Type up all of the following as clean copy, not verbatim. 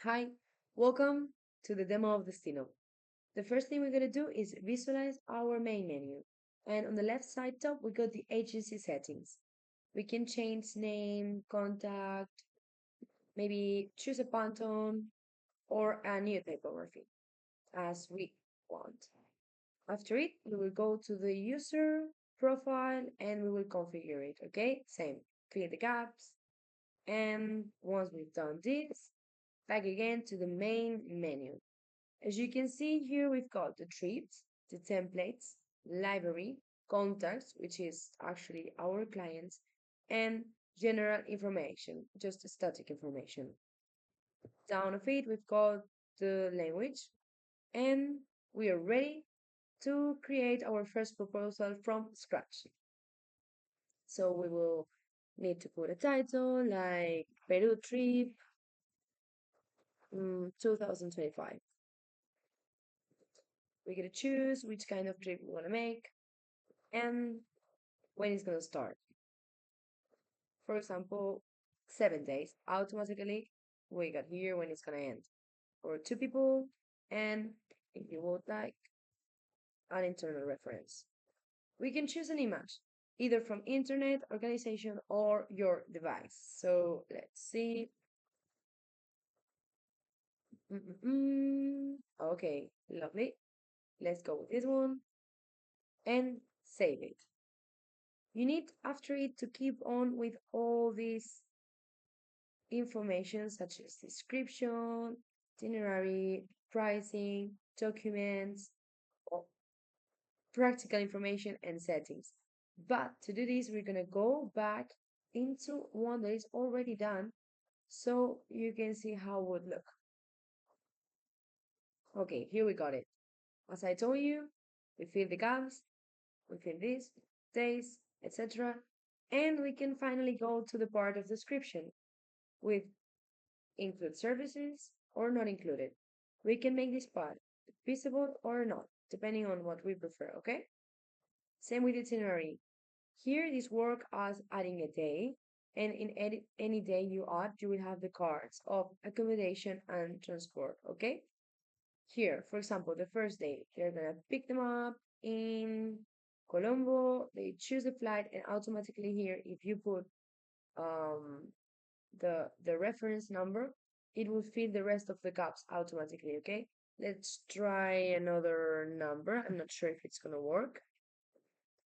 Hi, welcome to the demo of Destinno. The first thing we're going to do is visualize our main menu. And on the left side top, we got the agency settings. We can change name, contact, maybe choose a Pantone or a new typography as we want. After it, we will go to the user profile and we will configure it, okay? Same, fill the gaps. And once we've done this, back again to the main menu. As you can see here, we've got the trips, the templates, library, contacts, which is actually our clients, and general information, just static information. Down of it, we've got the language, and we are ready to create our first proposal from scratch. So we will need to put a title like Peru trip 2025. We're gonna choose which kind of trip we want to make and when it's gonna start. For example, 7 days. Automatically, we got here when it's gonna end. For two people, and if you would like, an internal reference. We can choose an image, either from internet, organization, or your device. So let's see. Okay, lovely. Let's go with this one and save it. You need after it to keep on with all these information such as description, itinerary, pricing, documents, or practical information and settings. But to do this, we're gonna go back into one that is already done so you can see how it would look. Okay, here we got it. As I told you, we fill the gaps, we fill this, days, etc. And we can finally go to the part of description with include services or not included. We can make this part visible or not, depending on what we prefer, okay? Same with itinerary. Here, this work as adding a day, and in any day you add, you will have the cards of accommodation and transport, okay? Here, for example, the first day, they're gonna pick them up in Colombo, they choose the flight, and automatically here, if you put um, the reference number, it will fill the rest of the gaps automatically, okay? Let's try another number. I'm not sure if it's gonna work.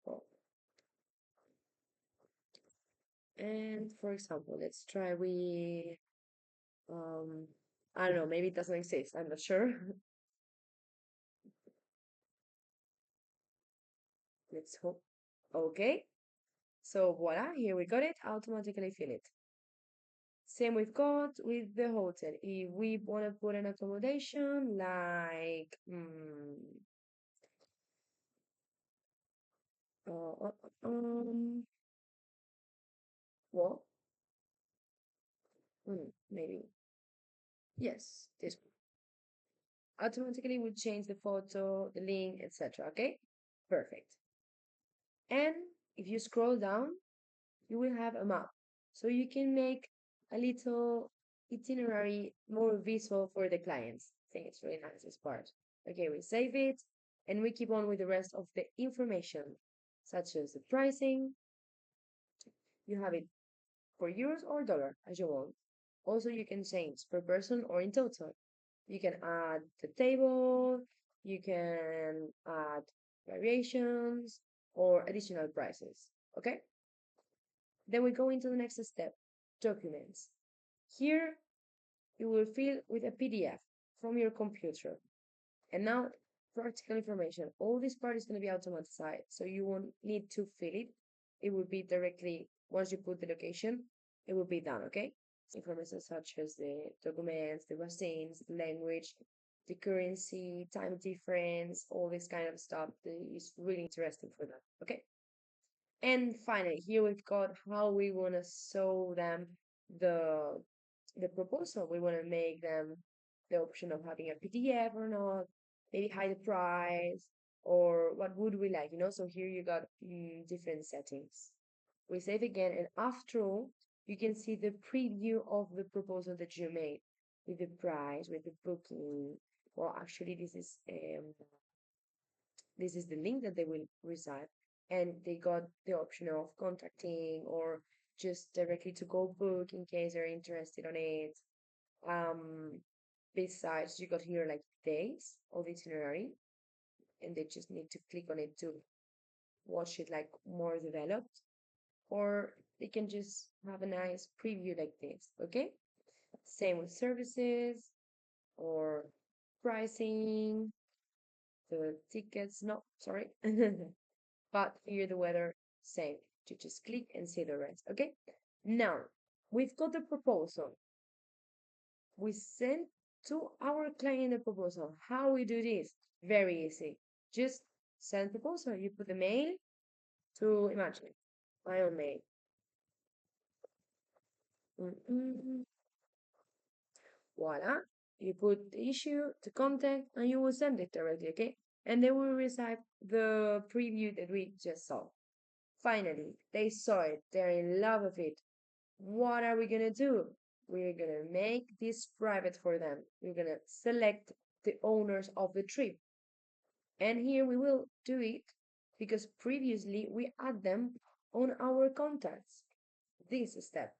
Oh, and for example, let's try with um I don't know, maybe it doesn't exist. I'm not sure. Let's hope. Okay. So voila, here we got it. Automatically fill it. Same we've got with the hotel. If we want to put an accommodation like uh, uh, uh, um well, maybe yes, this one. Automatically will change the photo, the link, etc. Okay, perfect. And if you scroll down, you will have a map. So you can make a little itinerary more visual for the clients. I think it's really nice, this part. Okay, we save it and we keep on with the rest of the information, such as the pricing. You have it for euros or dollar as you want. Also, you can change per person or in total. You can add the table, you can add variations or additional prices. Okay? Then we go into the next step, documents. Here you will fill with a PDF from your computer. And now practical information. All this part is going to be automated, so you won't need to fill it. It will be directly, once you put the location, it will be done, okay? Information such as the documents, the vaccines, the language, the currency, time difference, all this kind of stuff that is really interesting for them, okay? And finally, here we've got how we want to show them the the proposal. We want to make them the option of having a PDF or not, maybe hide the price, or what would we like, you know? So here you got different settings. We save again, and after all, you can see the preview of the proposal that you made. with the price, with the booking. Well, actually, this is the link that they will receive, and they got the option of contacting or just directly to go book in case they're interested on it. Um, Besides, you got here like days of itinerary, and they just need to click on it to watch it like more developed, or they can just have a nice preview like this. Okay, same with services or pricing, the tickets. No, sorry, but here the weather, same. You just click and see the rest. Okay, now we've got the proposal. We send to our client the proposal. How we do this? Very easy. Just send proposal. You put the mail to, imagine my own mail. Mm-mm. Voila. You put the issue, the contact, and you will send it directly, okay? And they will receive the preview that we just saw. Finally, they saw it. They're in love with it. What are we gonna do? We're gonna make this private for them. We're gonna select the owners of the trip. And here we will do it because previously we add them on our contacts. This step,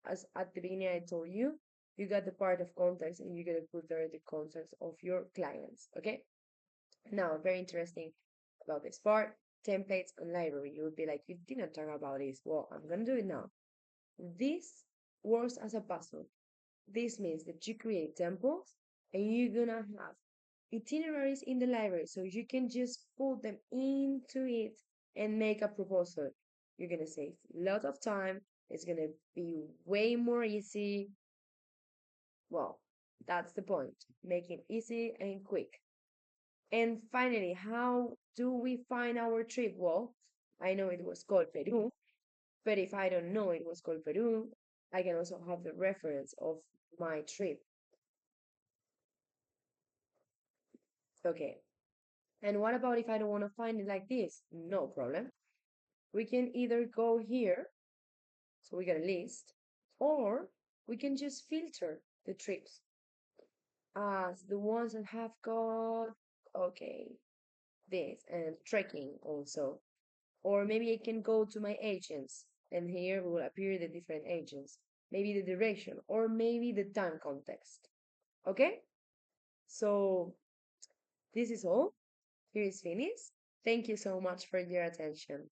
as at the beginning I told you, you got the part of contacts and you're gonna put there the contacts of your clients. Okay. Now, very interesting about this part, templates and library. You would be like, you didn't talk about this. Well, I'm gonna do it now. This works as a puzzle. This means that you create temples and you're gonna have itineraries in the library so you can just put them into it and make a proposal. You're gonna save a lot of time. It's gonna be way more easy. Well, that's the point. Make it easy and quick. And finally, how do we find our trip? Well, I know it was called Peru, but if I don't know it was called Peru, I can also have the reference of my trip. Okay. And what about if I don't want to find it like this? No problem. We can either go here, so we get a list, or we can just filter the trips as the ones that have got, okay, this and trekking also. Or maybe I can go to my agents, and here will appear the different agents, maybe the direction, or maybe the time context. Okay? So this is all. Here is finished. Thank you so much for your attention.